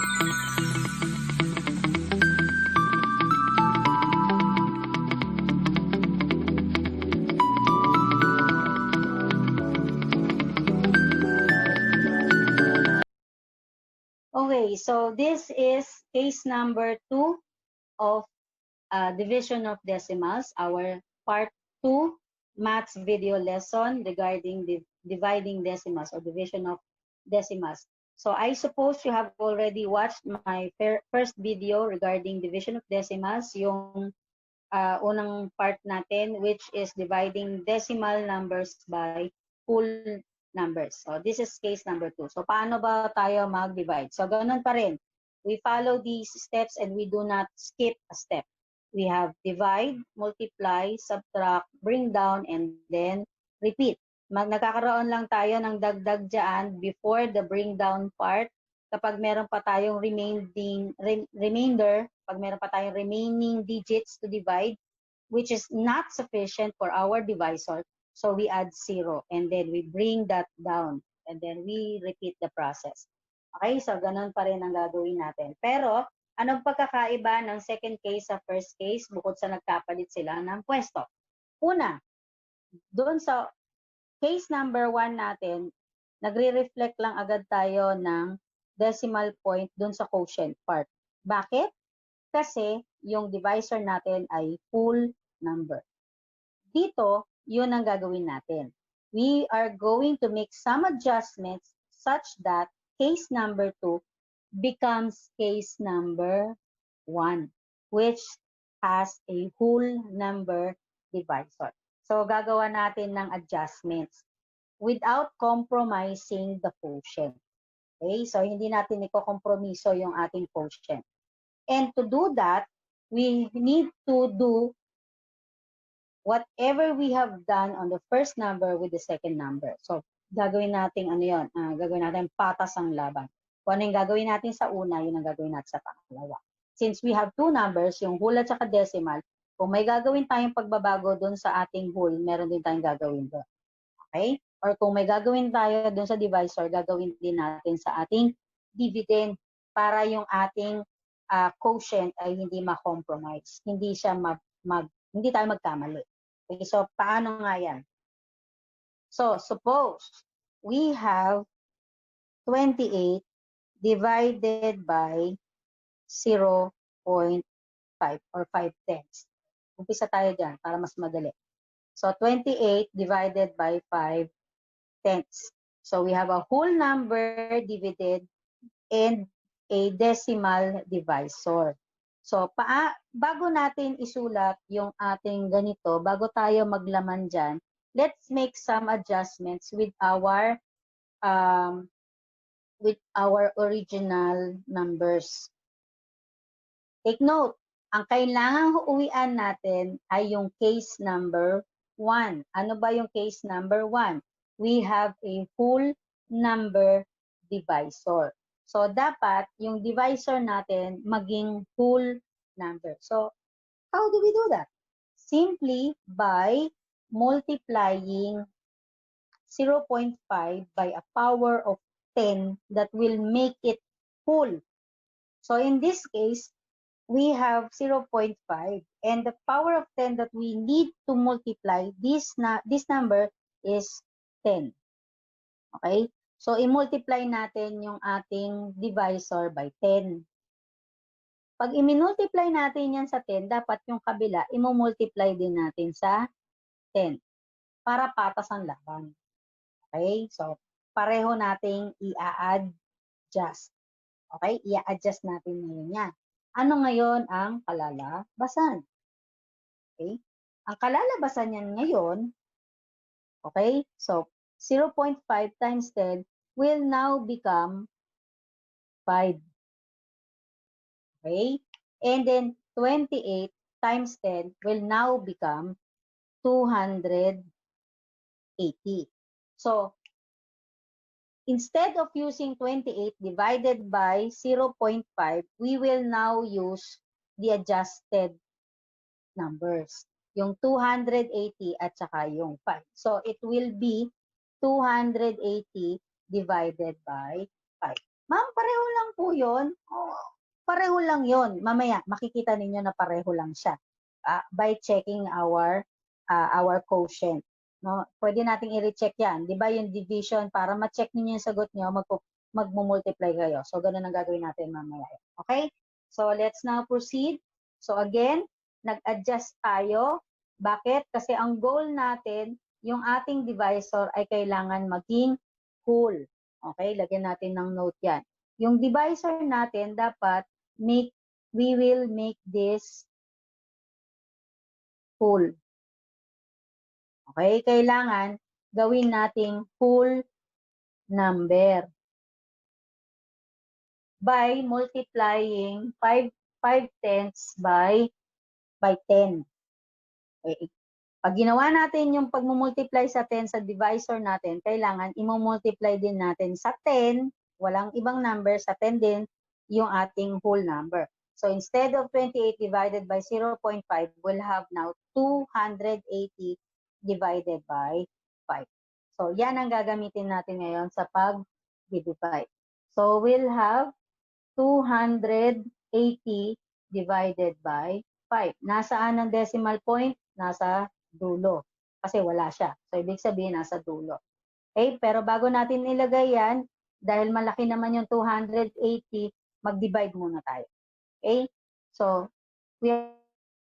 Okay, so this is case number 2 of division of decimals, our part 2 maths video lesson regarding dividing decimals or division of decimals. So I suppose you have already watched my first video regarding division of decimals, yung unang part natin, which is dividing decimal numbers by whole numbers. So this is case number 2. So paano ba tayo mag-divide? So ganun pa rin. We follow these steps and we do not skip a step. We have divide, multiply, subtract, bring down, and then repeat. Nagkakaroon lang tayo ng dagdag dyan before the bring down part. Kapag meron pa tayong remainder, pag meron pa tayong remaining digits to divide, which is not sufficient for our divisor, so we add 0 and then we bring that down and then we repeat the process. Okay, so ganun pa rin ang gagawin natin. Pero, anong pagkakaiba ng second case sa first case bukod sa nagkapalit sila ng pwesto? Una, doon sa case number 1 natin, nagre-reflect lang agad tayo ng decimal point doon sa quotient part. Bakit? Kasi yung divisor natin ay full number. Dito, yun ang gagawin natin. We are going to make some adjustments such that case number 2 becomes case number 1, which has a whole number divisor. So, gagawa natin ng adjustments without compromising the quotient. Okay? So, hindi natin iko-kompromiso yung ating quotient. And to do that, we need to do whatever we have done on the first number with the second number. So, gagawin natin ano yun? Gagawin natin patas ang laban. Kung ano yung gagawin natin sa una, yun ang gagawin natin sa pangalawa. Since we have two numbers, yung whole at saka decimal, kung may gagawin tayong pagbabago doon sa ating whole, meron din tayong gagawin doon. Okay? Or kung may gagawin tayo doon sa divisor, gagawin din natin sa ating dividend para yung ating quotient ay hindi ma-compromise. Hindi siya hindi tayo magkamali. Okay, so paano nga yan? So suppose we have 28 divided by 0.5 or 5/10. Umpisa tayo dyan para mas madali. So 28 divided by 5/10. So we have a whole number divided and a decimal divisor. So, bago natin isulat yung ating ganito, bago tayo maglaman dyan, let's make some adjustments with our original numbers. Take note, ang kailangang uwian natin ay yung case number 1. Ano ba yung case number 1? We have a whole number divisor. So, dapat yung divisor natin maging whole number. So, how do we do that? Simply by multiplying 0.5 by a power of 10 that will make it whole. So, in this case, we have 0.5 and the power of 10 that we need to multiply this number is 10. Okay? So, i-multiply natin yung ating divisor by 10. Pag i-multiply natin yan sa 10, dapat yung kabila, i-multiply din natin sa 10 para patas ang laban. Okay? So, pareho nating i-adjust. Okay? I-adjust natin ngayon yan. Ano ngayon ang kalalabasan? Okay? Ang kalalabasan yan ngayon, okay? So, 0.5 times 10 will now become 5. Okay? And then 28 times 10 will now become 280. So, instead of using 28 divided by 0.5, we will now use the adjusted numbers. Yung 280 at saka yung 5. So, it will be 280 divided by 5. Ma'am, pareho lang po po yun, pareho lang yun. Mamaya, makikita ninyo na pareho lang siya by checking our quotient. No? Pwede nating i-recheck yan. Di ba yung division, para ma-check ninyo yung sagot nyo, magmumultiply kayo. So, ganun ang gagawin natin mamaya. Okay? So, let's now proceed. So, again, nag-adjust tayo. Bakit? Kasi ang goal natin, yung ating divisor ay kailangan maging whole. Okay? Lagyan natin ng note yan. Yung divisor natin, dapat we will make this whole. Okay? Kailangan gawin nating whole number by multiplying 5 tenths by 10. Okay. Pag ginawa natin yung pagmumultiply sa 10 sa divisor natin, kailangan imumultiply din natin sa 10, walang ibang number, sa 10 din yung ating whole number. So instead of 28 divided by 0.5, we'll have now 280 divided by 5. So yan ang gagamitin natin ngayon sa pag-divide. So we'll have 280 divided by 5. Nasaan ang decimal point? Nasa dulo. Kasi wala siya. So, ibig sabihin, nasa dulo. Okay? Pero bago natin ilagay yan, dahil malaki naman yung 280, mag-divide muna tayo. Okay? So, we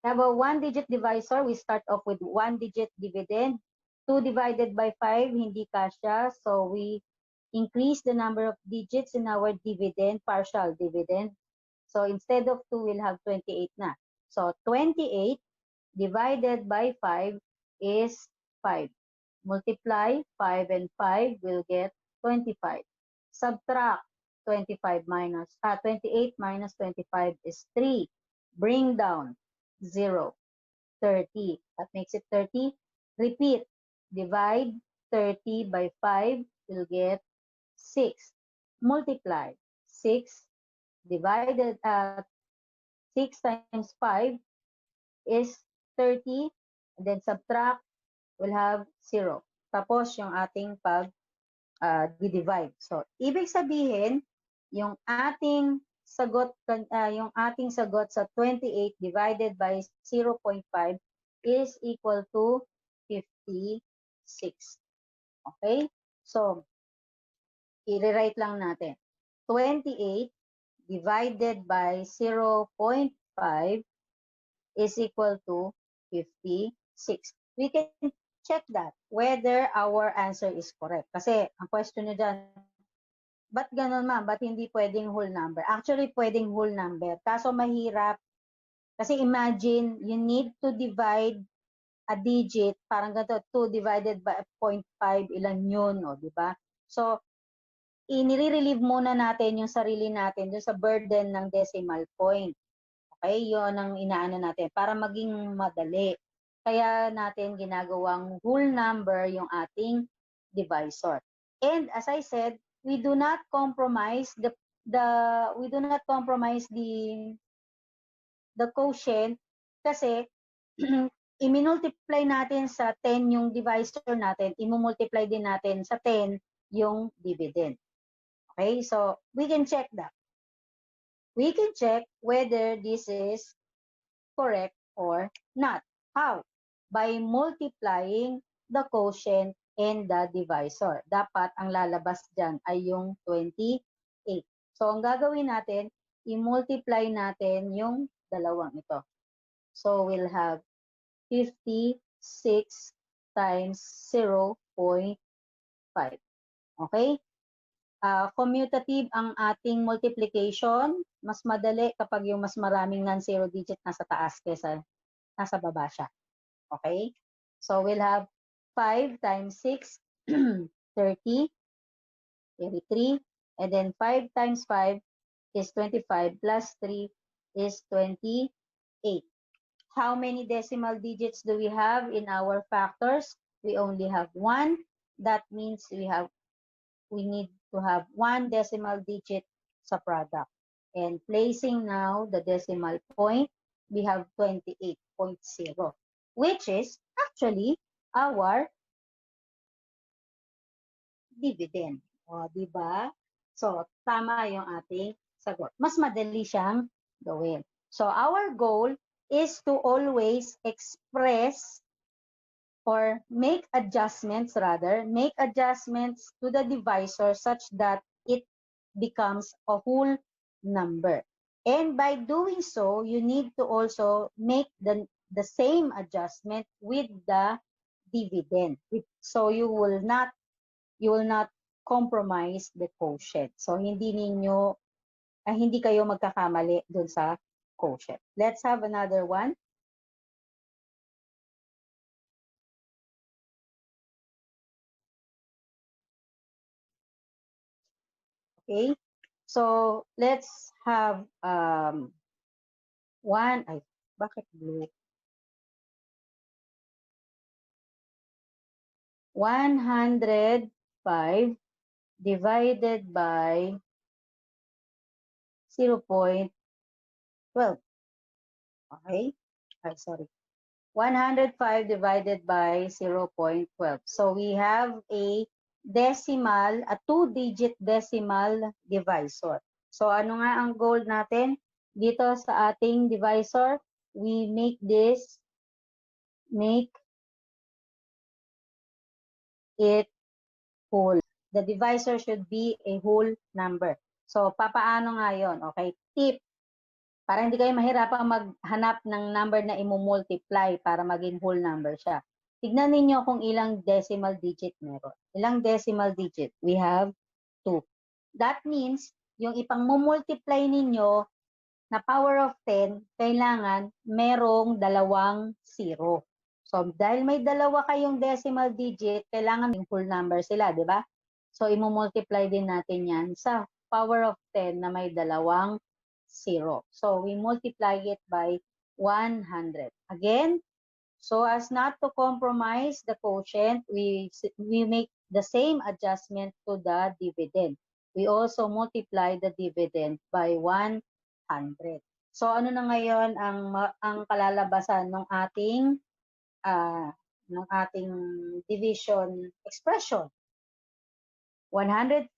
have a one-digit divisor. We start off with one-digit dividend. 2 divided by 5, hindi kasya. So, we increase the number of digits in our dividend, partial dividend. So, instead of 2, we'll have 28 na. So, 28 divided by 5 is 5. Multiply 5 and 5 will get 25. Subtract 28 minus 25 is 3. Bring down 0. 30. That makes it 30. Repeat. Divide 30 by 5 will get 6. Multiply 6 divided 6 times 5 is 30, and then subtract, we'll have 0. Tapos yung ating pag-divide. So, ibig sabihin, yung ating sagot sa 28 divided by 0.5 is equal to 56. Okay? So, i-rewrite lang natin. 28 divided by 0.5 is equal to 56. We can check that, whether our answer is correct. Kasi, ang question nyo dyan, ba't ganun ma'am? Ba't hindi pwedeng whole number? Actually, pwedeng whole number. Kaso mahirap. Kasi imagine, you need to divide a digit, parang ganito, 2 divided by 0.5, ilan yun, o, di ba? So, inire-relieve muna natin yung sarili natin dun sa burden ng decimal point. Okay, yun ang inaano natin para maging madali. Kaya natin ginagawang whole number yung ating divisor. And as I said, we do not compromise the quotient kasi i-multiply natin sa 10 yung divisor natin, i-multiply din natin sa 10 yung dividend. Okay, so we can check that. We can check whether this is correct or not. How? By multiplying the quotient and the divisor. Dapat ang lalabas dyan ay yung 28. So, ang gagawin natin, i-multiply natin yung dalawang ito. So, we'll have 56 times 0.5. Okay? Commutative ang ating multiplication. Mas madali kapag yung mas maraming non-zero digit nasa taas kesa nasa baba siya. Okay? So, we'll have 5 times 6, 30, 33, and then 5 times 5 is 25, plus 3 is 28. How many decimal digits do we have in our factors? We only have 1. That means we need to have 1 decimal digit sa product. And placing now the decimal point, we have 28.0, which is actually our dividend. O, di ba? So, tama yung ating sagot. Mas madali siyang gawin. So our goal is to always express or make adjustments to the divisor such that it becomes a whole number. And by doing so, you need to also make the same adjustment with the dividend. So you will not compromise the quotient. So hindi kayo magkakamali dun sa quotient. Let's have another one. Okay? So, let's have one, ay, bakit blue? 105 divided by 0.12. Okay? Ay, sorry. 105 divided by 0.12. So, we have a two-digit decimal divisor. So, ano nga ang goal natin? Dito sa ating divisor, we make it whole. The divisor should be a whole number. So, papaano nga yun? Okay, tip. Para hindi kayo mahirapang maghanap ng number na imumultiply para maging whole number siya. Tignan ninyo kung ilang decimal digit meron. Ilang decimal digit? We have 2. That means, yung ipang-multiply ninyo na power of 10, kailangan merong 2 0. So, dahil may 2 kayong decimal digit, kailangan yung whole number sila, di ba? So, imumultiply din natin yan sa power of 10 na may 2 0. So, we multiply it by 100. Again, so as not to compromise the quotient, we make the same adjustment to the dividend. We also multiply the dividend by 100. So ano na ngayon ang kalalabasan ng ating division expression? 105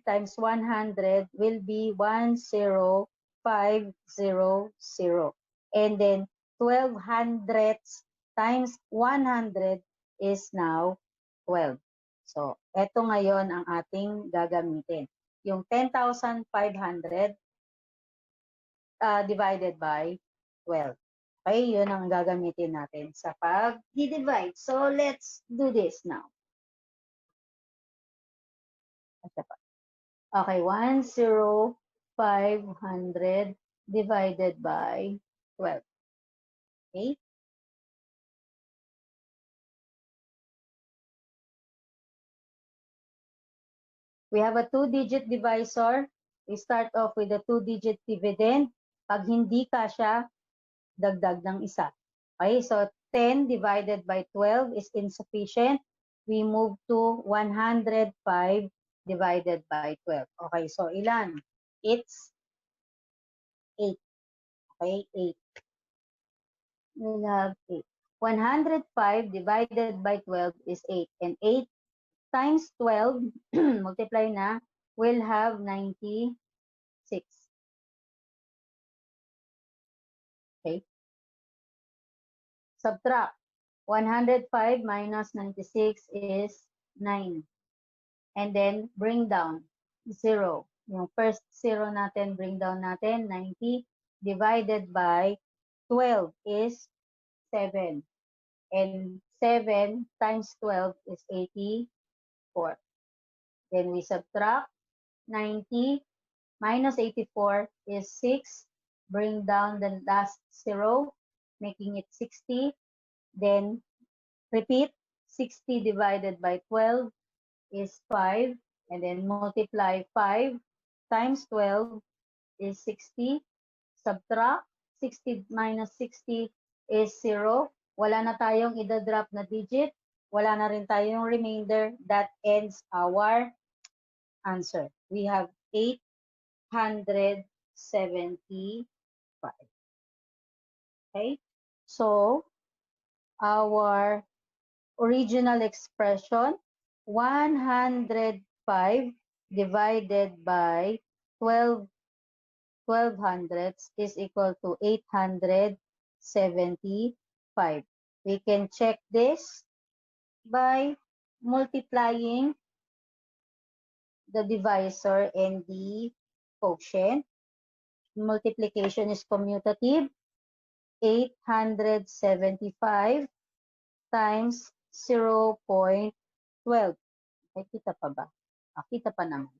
times 100 will be 10500. And then 12 hundredths times 100 is now 12. So, eto ngayon ang ating gagamitin. Yung 10,500 divided by 12. Okay, yun ang gagamitin natin sa pag-divide. So, let's do this now. Okay, 10500 divided by 12. Okay? We have a 2-digit divisor. We start off with a 2-digit dividend. Pag hindi kasya, dagdag ng isa. Okay, so 10 divided by 12 is insufficient. We move to 105 divided by 12. Okay, so ilan? It's 8. Okay, 8. We'll have 8. 105 divided by 12 is 8. And 8 times 12, multiply na, we'll have 96. Okay. Subtract. 105 minus 96 is 9. And then bring down 0. Yung first 0 natin, bring down natin, 90 divided by 12 is 7. And 7 times 12 is 84. Then we subtract 90 minus 84 is 6. Bring down the last 0, making it 60. Then repeat, 60 divided by 12 is 5. And then multiply 5 times 12 is 60. Subtract, 60 minus 60 is 0. Wala na tayong idadrop na digit. Wala na rin tayong remainder. That ends our answer. We have 875. Okay? So, our original expression, 105 divided by 12 12 hundredths is equal to 875. We can check this by multiplying the divisor and the quotient. Multiplication is commutative. 875 times 0.12. Ay, kita pa ba? Kita pa naman.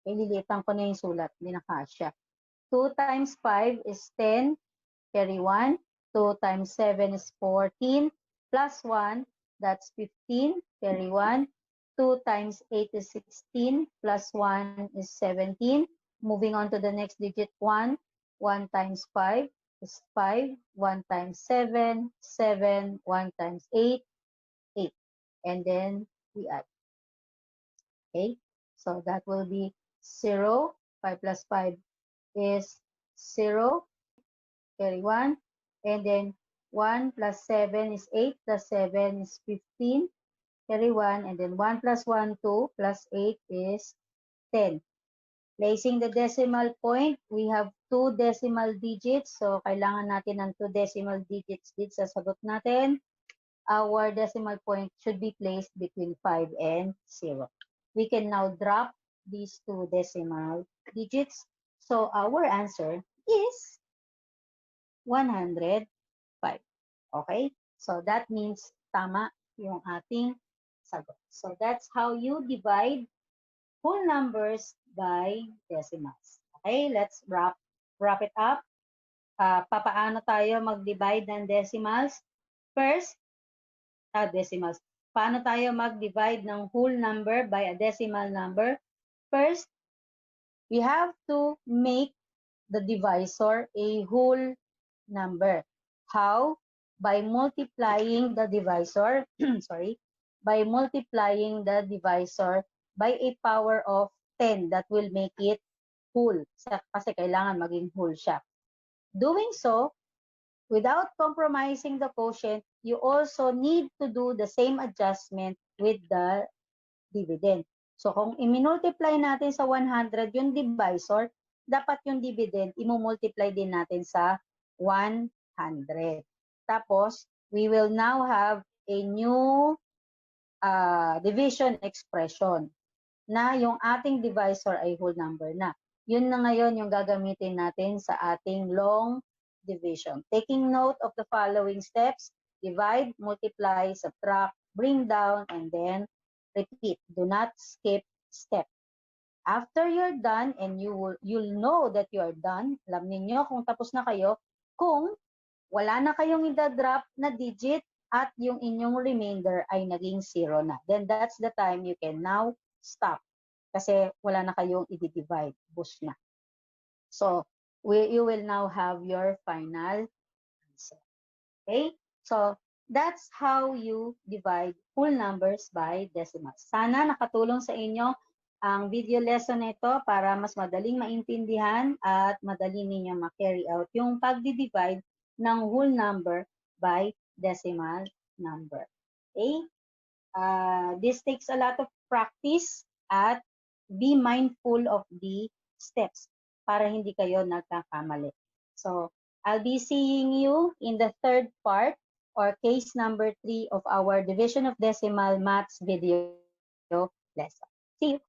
Lilitan ko na yung sulat. Hindi na kasya. 2 times 5 is 10. Carry 1. 2 times 7 is 14. Plus 1, that's 15. Carry 1. 2 times 8 is 16. Plus 1 is 17. Moving on to the next digit, 1. 1 times 5 is 5. 1 times 7, 7. 1 times 8, 8. And then we add. Okay, so that will be 0. 5 plus 5 is 0. Carry 1. And then 1 plus 7 is 8. Plus 7 is 15. Carry 1. And then 1 plus 1, 2. Plus 8 is 10. Placing the decimal point, we have 2 decimal digits. So, kailangan natin ng 2 decimal digits dito sa sagot natin. Our decimal point should be placed between 5 and 0. We can now drop these 2 decimal digits. So, our answer is 105. Okay? So, that means tama yung ating sagot. So, that's how you divide whole numbers by decimals. Okay? Let's wrap it up. Papaano tayo mag-divide ng decimals? First, decimals. Paano tayo mag-divide ng whole number by a decimal number? First, we have to make the divisor a whole number. How? By multiplying the divisor, sorry, by multiplying the divisor by a power of 10 that will make it whole. Kasi kailangan maging whole siya. Doing so, without compromising the quotient, you also need to do the same adjustment with the dividend. So kung i-multiply natin sa 100 yung divisor, dapat yung dividend, i-multiply din natin sa 100. Tapos, we will now have a new division expression na yung ating divisor ay whole number na. Yun na ngayon yung gagamitin natin sa ating long division. Taking note of the following steps: divide, multiply, subtract, bring down, and then repeat. Do not skip step. After you're done, and you'll know that you are done, alam niyo kung tapos na kayo, kung wala na kayong i-drop na digit at yung inyong remainder ay naging 0 na. Then that's the time you can now stop. Kasi wala na kayong i-divide. Boost na. So, you will now have your final answer. Okay? So, that's how you divide whole numbers by decimals. Sana nakatulong sa inyo ang video lesson nito para mas madaling maintindihan at madali ninyo ma-carry out yung pagdi-divide ng whole number by decimal number. Okay? This takes a lot of practice at be mindful of the steps para hindi kayo nagkakamali. So, I'll be seeing you in the third part or case number 3 of our Division of Decimal Maths video lesson. See you!